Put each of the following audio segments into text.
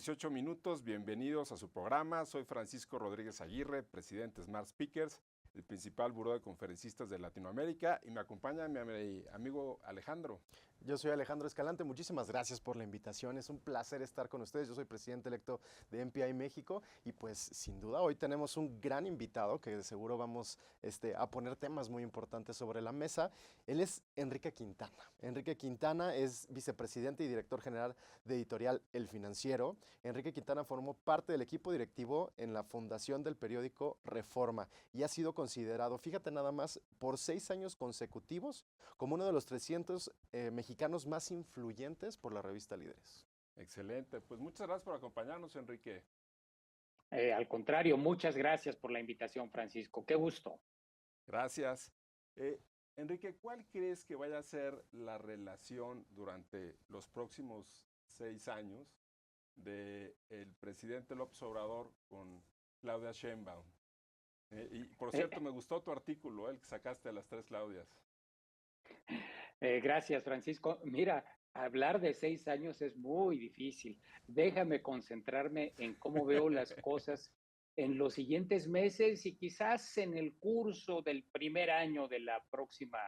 18 minutos, bienvenidos a su programa. Soy Francisco Rodríguez Aguirre, presidente de Smart Speakers, el principal buró de conferencistas de Latinoamérica, y me acompaña mi amigo Alejandro. Yo soy Alejandro Escalante, muchísimas gracias por la invitación, es un placer estar con ustedes. Yo soy presidente electo de MPI México y pues sin duda hoy tenemos un gran invitado que de seguro vamos a poner temas muy importantes sobre la mesa. Él es Enrique Quintana. Enrique Quintana es vicepresidente y director general de editorial El Financiero. Enrique Quintana formó parte del equipo directivo en la fundación del periódico Reforma y ha sido considerado, fíjate nada más, por 6 años consecutivos como uno de los 300 mexicanos más influyentes por la revista Líderes. Excelente, pues muchas gracias por acompañarnos, Enrique. Al contrario, muchas gracias por la invitación, Francisco. Qué gusto. Gracias. Enrique, ¿cuál crees que vaya a ser la relación durante los próximos 6 años del presidente López Obrador con Claudia Sheinbaum? Y por cierto, me gustó tu artículo, el que sacaste a las 3 Claudias. Gracias, Francisco. Mira, hablar de 6 años es muy difícil. Déjame concentrarme en cómo veo las cosas en los siguientes meses y quizás en el curso del primer año de la próxima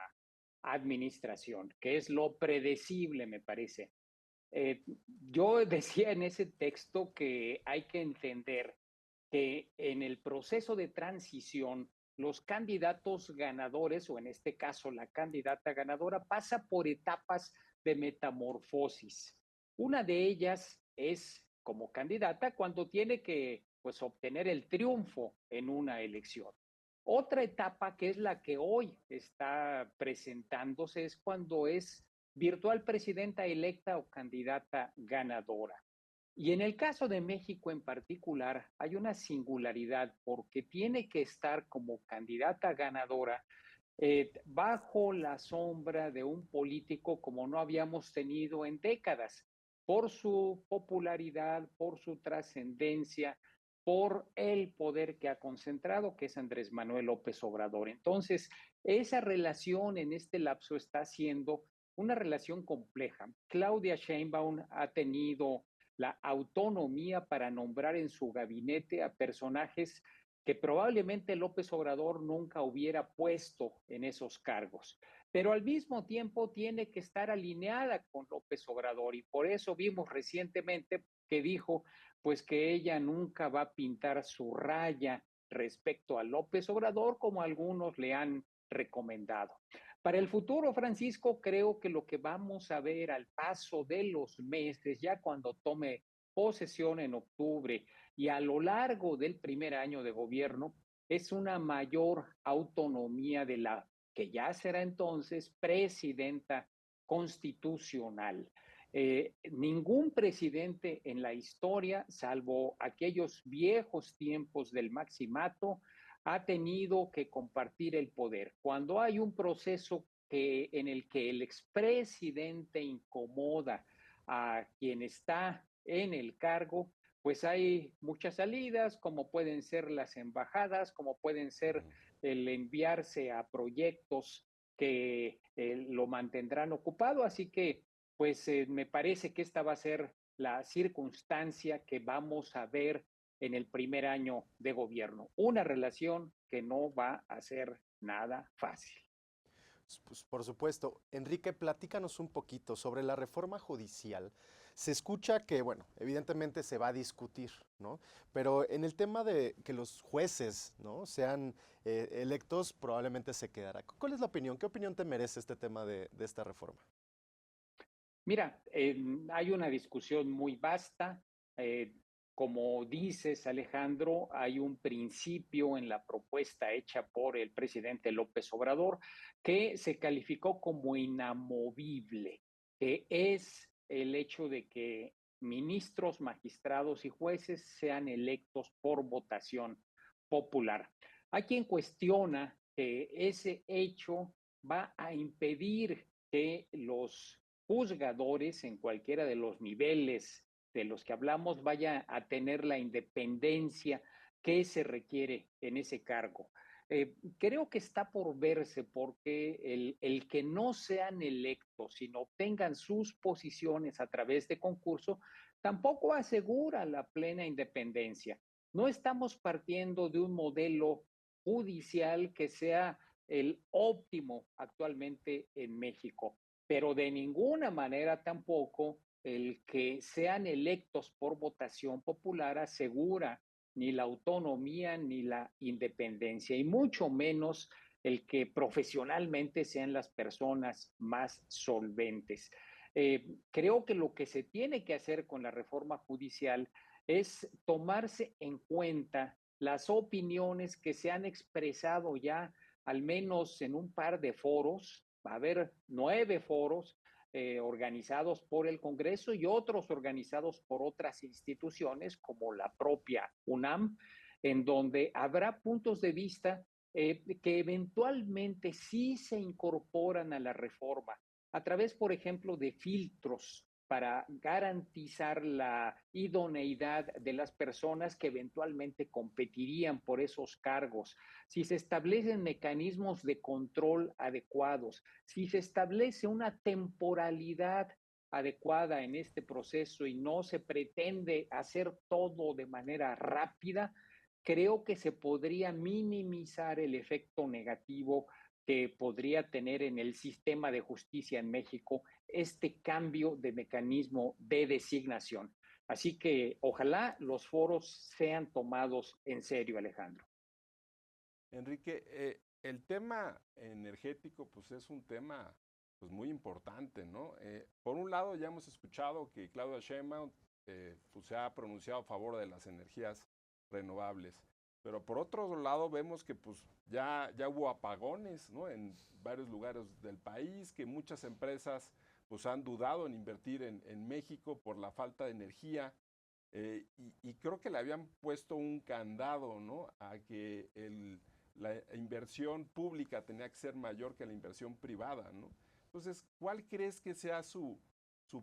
administración, que es lo predecible, me parece. Yo decía en ese texto que hay que entender que en el proceso de transición, los candidatos ganadores, o en este caso la candidata ganadora, pasa por etapas de metamorfosis. Una de ellas es como candidata cuando tiene que pues, obtener el triunfo en una elección. Otra etapa que es la que hoy está presentándose es cuando es virtual presidenta electa o candidata ganadora. Y en el caso de México en particular, hay una singularidad porque tiene que estar como candidata ganadora bajo la sombra de un político como no habíamos tenido en décadas, por su popularidad, por su trascendencia, por el poder que ha concentrado, que es Andrés Manuel López Obrador. Entonces, esa relación en este lapso está siendo una relación compleja. Claudia Sheinbaum ha tenido la autonomía para nombrar en su gabinete a personajes que probablemente López Obrador nunca hubiera puesto en esos cargos. Pero al mismo tiempo tiene que estar alineada con López Obrador y por eso vimos recientemente que dijo pues que ella nunca va a pintar su raya respecto a López Obrador como algunos le han recomendado. Para el futuro, Francisco, creo que lo que vamos a ver al paso de los meses, ya cuando tome posesión en octubre y a lo largo del primer año de gobierno, es una mayor autonomía de la que ya será entonces presidenta constitucional. Ningún presidente en la historia, salvo aquellos viejos tiempos del maximato, ha tenido que compartir el poder. Cuando hay un proceso en el que el expresidente incomoda a quien está en el cargo, pues hay muchas salidas, como pueden ser las embajadas, como pueden ser el enviarse a proyectos que lo mantendrán ocupado. Así que, pues me parece que esta va a ser la circunstancia que vamos a ver en el primer año de gobierno. Una relación que no va a ser nada fácil. Pues, por supuesto. Enrique, platícanos un poquito sobre la reforma judicial. Se escucha que, bueno, evidentemente se va a discutir, ¿no? Pero en el tema de que los jueces, ¿no?, sean electos, probablemente se quedará. ¿Cuál es la opinión? ¿Qué opinión te merece este tema de esta reforma? Mira, hay una discusión muy vasta. eh, como dices, Alejandro, hay un principio en la propuesta hecha por el presidente López Obrador que se calificó como inamovible, que es el hecho de que ministros, magistrados y jueces sean electos por votación popular. Hay quien cuestiona que ese hecho va a impedir que los juzgadores en cualquiera de los niveles de los que hablamos vaya a tener la independencia que se requiere en ese cargo. Creo que está por verse porque el que no sean electos, sino obtengan sus posiciones a través de concurso, tampoco asegura la plena independencia. No estamos partiendo de un modelo judicial que sea el óptimo actualmente en México, pero de ninguna manera tampoco el que sean electos por votación popular asegura ni la autonomía ni la independencia, y mucho menos el que profesionalmente sean las personas más solventes. Creo que lo que se tiene que hacer con la reforma judicial es tomarse en cuenta las opiniones que se han expresado ya al menos en un par de foros. Va a haber 9 foros organizados por el Congreso y otros organizados por otras instituciones como la propia UNAM, en donde habrá puntos de vista que eventualmente sí se incorporan a la reforma a través, por ejemplo, de filtros para garantizar la idoneidad de las personas que eventualmente competirían por esos cargos, si se establecen mecanismos de control adecuados, si se establece una temporalidad adecuada en este proceso y no se pretende hacer todo de manera rápida, creo que se podría minimizar el efecto negativo que podría tener en el sistema de justicia en México este cambio de mecanismo de designación. Así que ojalá los foros sean tomados en serio, Alejandro. Enrique, el tema energético pues es un tema pues muy importante, ¿no? Por un lado ya hemos escuchado que Claudia Sheinbaum pues se ha pronunciado a favor de las energías renovables, pero por otro lado vemos que pues ya hubo apagones, ¿no? En varios lugares del país, que muchas empresas pues han dudado en invertir en México por la falta de energía. Y creo que le habían puesto un candado, ¿no? A que la inversión pública tenía que ser mayor que la inversión privada, ¿no? Entonces, ¿cuál crees que sea su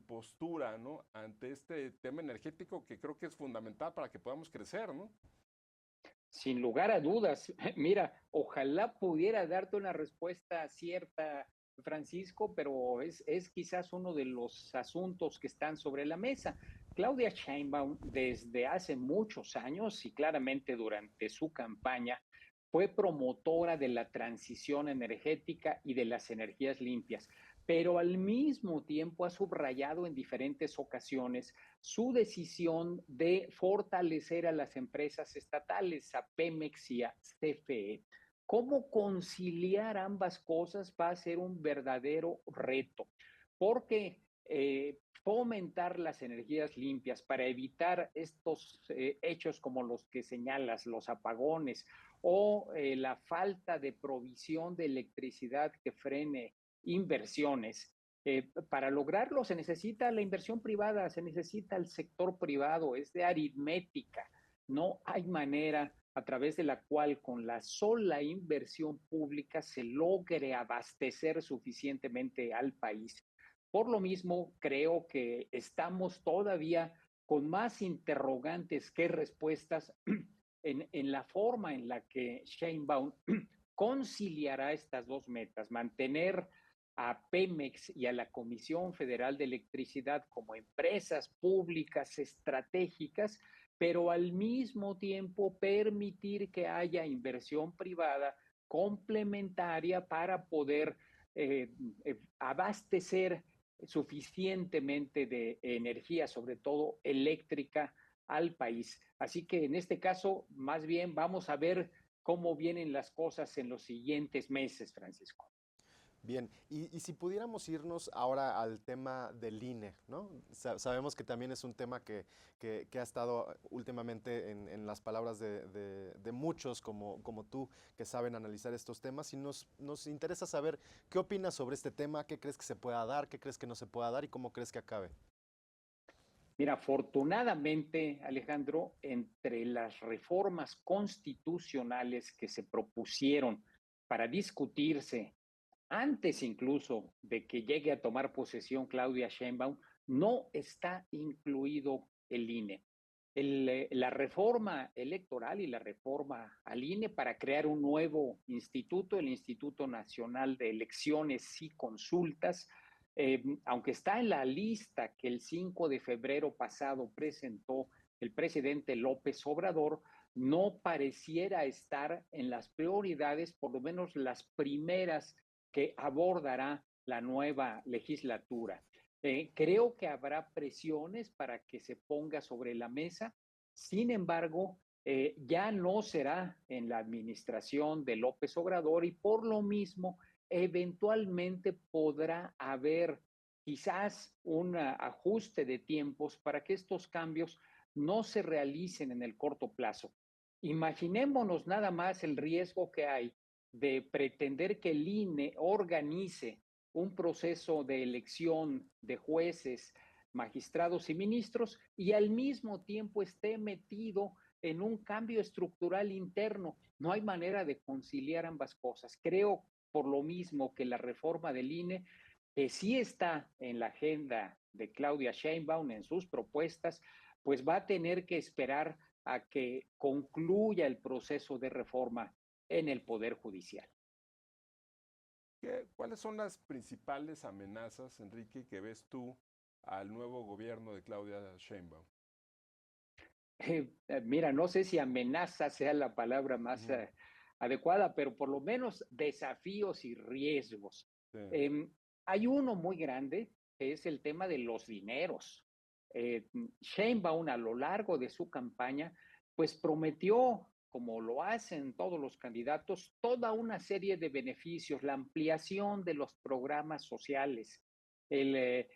postura, ¿no? Ante este tema energético que creo que es fundamental para que podamos crecer, ¿no? Sin lugar a dudas, mira, ojalá pudiera darte una respuesta cierta, Francisco, pero es quizás uno de los asuntos que están sobre la mesa. Claudia Sheinbaum, desde hace muchos años y claramente durante su campaña, fue promotora de la transición energética y de las energías limpias, pero al mismo tiempo ha subrayado en diferentes ocasiones su decisión de fortalecer a las empresas estatales, a Pemex y a CFE. ¿Cómo conciliar ambas cosas va a ser un verdadero reto? Porque fomentar las energías limpias para evitar estos hechos como los que señalas, los apagones o la falta de provisión de electricidad que frene inversiones, para lograrlo se necesita la inversión privada, se necesita el sector privado, es de aritmética. No hay manera a través de la cual con la sola inversión pública se logre abastecer suficientemente al país. Por lo mismo, creo que estamos todavía con más interrogantes que respuestas en la forma en la que Sheinbaum conciliará estas dos metas, mantener a Pemex y a la Comisión Federal de Electricidad como empresas públicas estratégicas, pero al mismo tiempo permitir que haya inversión privada complementaria para poder abastecer suficientemente de energía, sobre todo eléctrica, al país. Así que en este caso, más bien vamos a ver cómo vienen las cosas en los siguientes meses, Francisco. Bien, y si pudiéramos irnos ahora al tema del INE, ¿no? Sabemos que también es un tema que ha estado últimamente en las palabras de muchos como tú que saben analizar estos temas y nos interesa saber qué opinas sobre este tema, qué crees que se pueda dar, qué crees que no se pueda dar y cómo crees que acabe. Mira, afortunadamente, Alejandro, entre las reformas constitucionales que se propusieron para discutirse antes incluso de que llegue a tomar posesión Claudia Sheinbaum, no está incluido el INE. La reforma electoral y la reforma al INE para crear un nuevo instituto, el Instituto Nacional de Elecciones y Consultas, aunque está en la lista que el 5 de febrero pasado presentó el presidente López Obrador, no pareciera estar en las prioridades, por lo menos las primeras que abordará la nueva legislatura. Creo que habrá presiones para que se ponga sobre la mesa. Sin embargo, ya no será en la administración de López Obrador y por lo mismo eventualmente podrá haber quizás un ajuste de tiempos para que estos cambios no se realicen en el corto plazo. Imaginémonos nada más el riesgo que hay de pretender que el INE organice un proceso de elección de jueces, magistrados y ministros y al mismo tiempo esté metido en un cambio estructural interno. No hay manera de conciliar ambas cosas. Creo por lo mismo que la reforma del INE, que sí está en la agenda de Claudia Sheinbaum en sus propuestas, pues va a tener que esperar a que concluya el proceso de reforma en el Poder Judicial. ¿Cuáles son las principales amenazas, Enrique, que ves tú al nuevo gobierno de Claudia Sheinbaum? Mira, no sé si amenaza sea la palabra más adecuada, pero por lo menos desafíos y riesgos. Sí. Hay uno muy grande, que es el tema de los dineros. Sheinbaum a lo largo de su campaña, pues prometió, como lo hacen todos los candidatos, toda una serie de beneficios, la ampliación de los programas sociales, el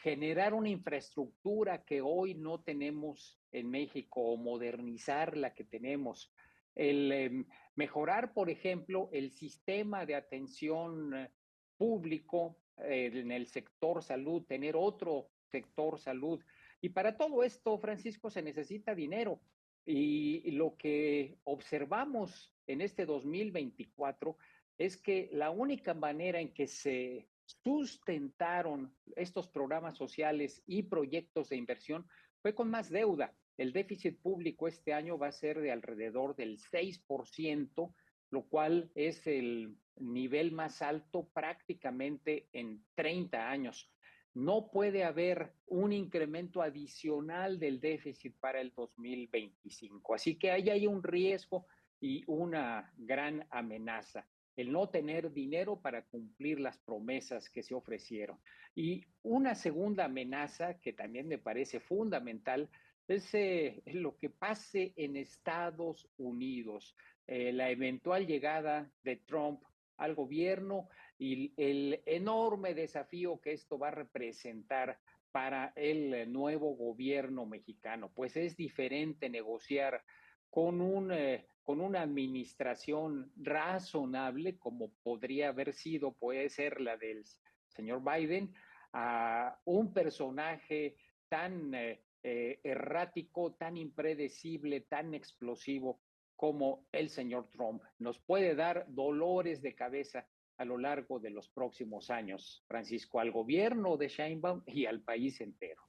generar una infraestructura que hoy no tenemos en México o modernizar la que tenemos, el mejorar, por ejemplo, el sistema de atención público en el sector salud, tener otro sector salud. Y para todo esto, Francisco, se necesita dinero. Y lo que observamos en este 2024 es que la única manera en que se sustentaron estos programas sociales y proyectos de inversión fue con más deuda. El déficit público este año va a ser de alrededor del 6%, lo cual es el nivel más alto prácticamente en 30 años. No puede haber un incremento adicional del déficit para el 2025. Así que ahí hay un riesgo y una gran amenaza, el no tener dinero para cumplir las promesas que se ofrecieron. Y una segunda amenaza que también me parece fundamental es lo que pase en Estados Unidos, la eventual llegada de Trump al gobierno y el enorme desafío que esto va a representar para el nuevo gobierno mexicano. Pues es diferente negociar con una administración razonable, como podría haber sido, puede ser la del señor Biden, a un personaje tan errático, tan impredecible, tan explosivo como el señor Trump. Nos puede dar dolores de cabeza a lo largo de los próximos años, Francisco, al gobierno de Sheinbaum y al país entero.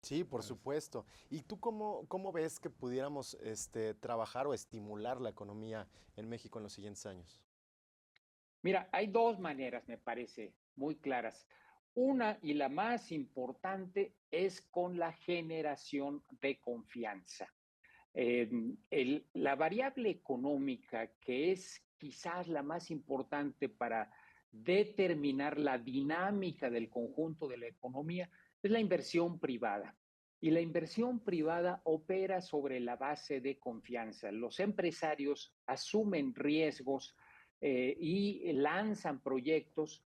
Sí, por supuesto. ¿Y tú cómo ves que pudiéramos trabajar o estimular la economía en México en los siguientes años? Mira, hay dos maneras, me parece, muy claras. Una y la más importante es con la generación de confianza. La variable económica, que es quizás la más importante para determinar la dinámica del conjunto de la economía, es la inversión privada. Y la inversión privada opera sobre la base de confianza. Los empresarios asumen riesgos y lanzan proyectos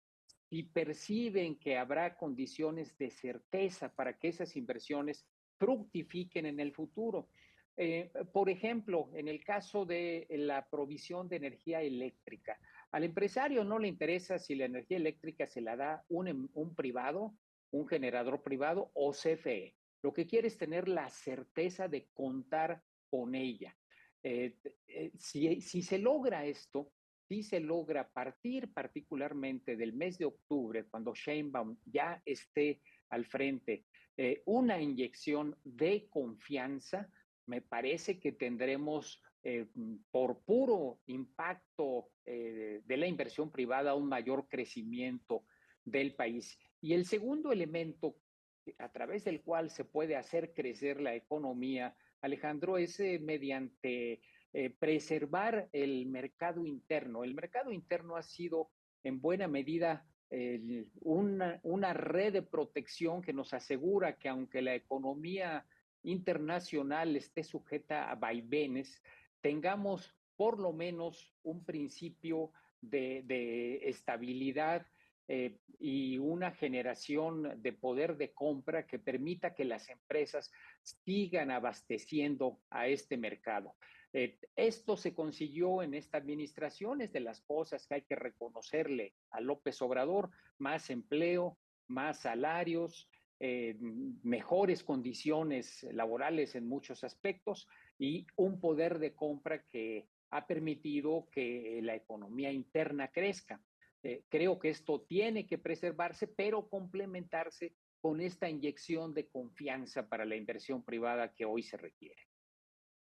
y perciben que habrá condiciones de certeza para que esas inversiones fructifiquen en el futuro. Por ejemplo, en el caso de la provisión de energía eléctrica, al empresario no le interesa si la energía eléctrica se la da un privado, un generador privado o CFE. Lo que quiere es tener la certeza de contar con ella. Si se logra esto, si se logra partir particularmente del mes de octubre, cuando Sheinbaum ya esté al frente, una inyección de confianza, me parece que tendremos por puro impacto de la inversión privada un mayor crecimiento del país. Y el segundo elemento a través del cual se puede hacer crecer la economía, Alejandro, es mediante preservar el mercado interno. El mercado interno ha sido en buena medida una red de protección que nos asegura que aunque la economía internacional esté sujeta a vaivenes, tengamos por lo menos un principio de estabilidad y una generación de poder de compra que permita que las empresas sigan abasteciendo a este mercado. Esto se consiguió en esta administración, es de las cosas que hay que reconocerle a López Obrador: más empleo, más salarios, mejores condiciones laborales en muchos aspectos y un poder de compra que ha permitido que la economía interna crezca. Creo que esto tiene que preservarse, pero complementarse con esta inyección de confianza para la inversión privada que hoy se requiere.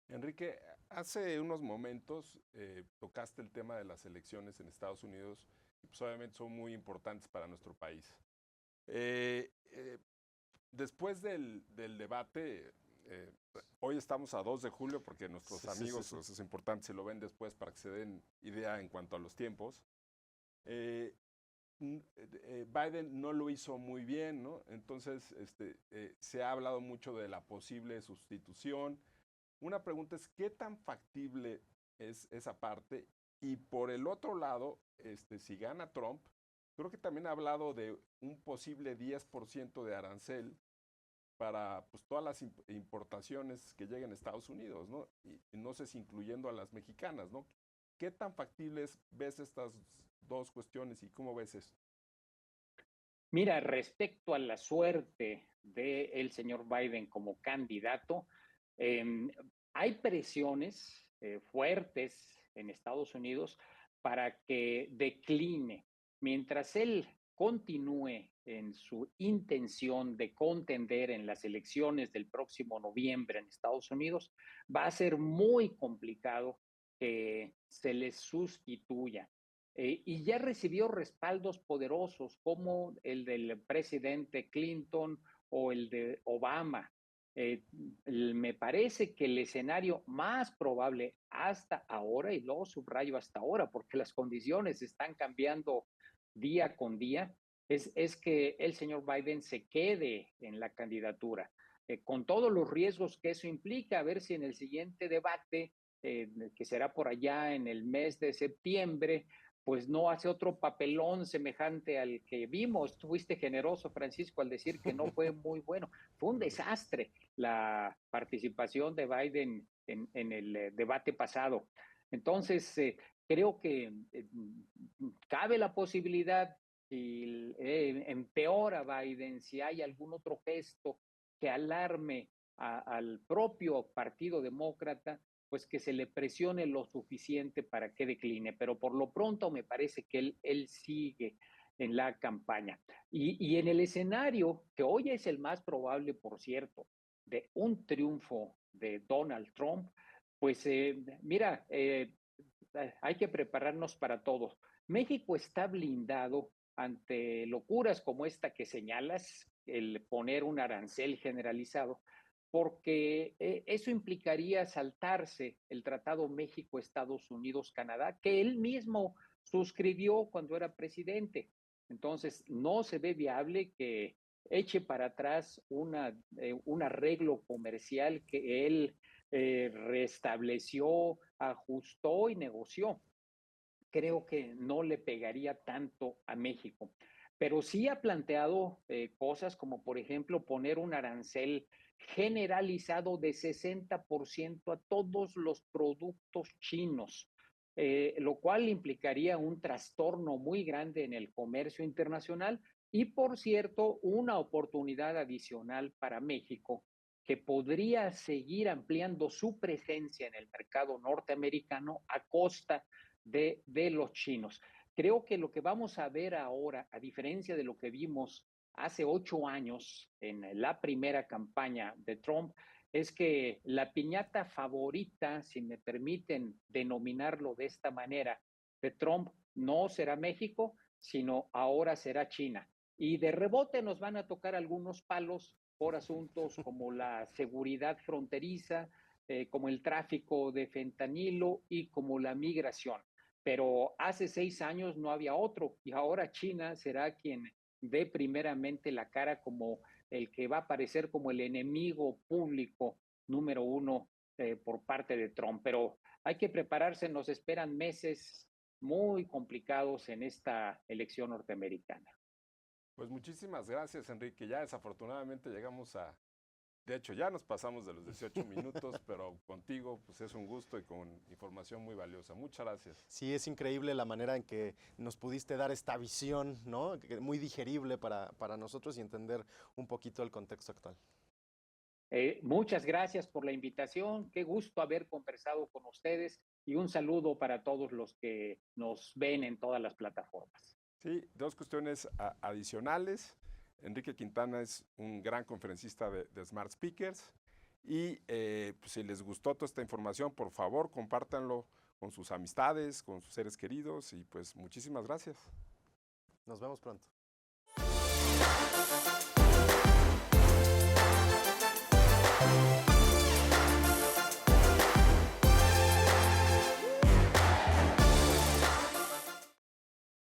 Enrique, hace unos momentos tocaste el tema de las elecciones en Estados Unidos y pues obviamente son muy importantes para nuestro país. Eh, eh, Después del debate, hoy estamos a 2 de julio porque nuestros amigos, pues, es importante si lo ven después para que se den idea en cuanto a los tiempos. Eh, Biden no lo hizo muy bien, ¿no? Entonces, se ha hablado mucho de la posible sustitución. Una pregunta es, ¿qué tan factible es esa parte? Y por el otro lado, si gana Trump, creo que también ha hablado de un posible 10% de arancel para pues, todas las importaciones que lleguen a Estados Unidos, ¿no? Y no sé si incluyendo a las mexicanas, ¿no? ¿Qué tan factibles ves estas dos cuestiones y cómo ves esto? Mira, respecto a la suerte del señor Biden como candidato, eh, hay presiones fuertes en Estados Unidos para que decline. Mientras él continúe en su intención de contender en las elecciones del próximo noviembre en Estados Unidos, va a ser muy complicado que se le sustituya. Y ya recibió respaldos poderosos como el del presidente Clinton o el de Obama. Eh, Me parece que el escenario más probable hasta ahora, y lo subrayo hasta ahora porque las condiciones están cambiando día con día, es que el señor Biden se quede en la candidatura, con todos los riesgos que eso implica. A ver si en el siguiente debate, que será por allá en el mes de septiembre, pues no hace otro papelón semejante al que vimos. Tú fuiste generoso, Francisco, al decir que no fue muy bueno. Fue un desastre la participación de Biden en el debate pasado. Entonces, creo que cabe la posibilidad, si empeora Biden, si hay algún otro gesto que alarme al propio Partido Demócrata, pues que se le presione lo suficiente para que decline. Pero por lo pronto me parece que él sigue en la campaña. Y en el escenario, que hoy es el más probable, por cierto, de un triunfo de Donald Trump, pues mira, hay que prepararnos para todo. México está blindado ante locuras como esta que señalas, el poner un arancel generalizado, porque eso implicaría saltarse el Tratado México-Estados Unidos-Canadá, que él mismo suscribió cuando era presidente. Entonces, no se ve viable que eche para atrás un arreglo comercial que él restableció, ajustó y negoció. Creo que no le pegaría tanto a México, pero sí ha planteado cosas como, por ejemplo, poner un arancel generalizado de 60% a todos los productos chinos, lo cual implicaría un trastorno muy grande en el comercio internacional y, por cierto, una oportunidad adicional para México, que podría seguir ampliando su presencia en el mercado norteamericano a costa de los chinos. Creo que lo que vamos a ver ahora, a diferencia de lo que vimos hace 8 años en la primera campaña de Trump, es que la piñata favorita, si me permiten denominarlo de esta manera, de Trump no será México, sino ahora será China. y de rebote nos van a tocar algunos palos por asuntos como la seguridad fronteriza, como el tráfico de fentanilo y como la migración. Pero hace 6 años no había otro y ahora China será quien dé primeramente la cara como el que va a aparecer como el enemigo público número uno por parte de Trump. Pero hay que prepararse, nos esperan meses muy complicados en esta elección norteamericana. Pues muchísimas gracias, Enrique. Ya desafortunadamente llegamos de hecho, ya nos pasamos de los 18 minutos, pero contigo pues es un gusto y con información muy valiosa. Muchas gracias. Sí, es increíble la manera en que nos pudiste dar esta visión, ¿no? Muy digerible para nosotros y entender un poquito el contexto actual. Muchas gracias por la invitación. Qué gusto haber conversado con ustedes y un saludo para todos los que nos ven en todas las plataformas. Sí, dos cuestiones adicionales. Enrique Quintana es un gran conferencista de Smart Speakers y pues, si les gustó toda esta información, por favor, compártanlo con sus amistades, con sus seres queridos y pues muchísimas gracias. Nos vemos pronto.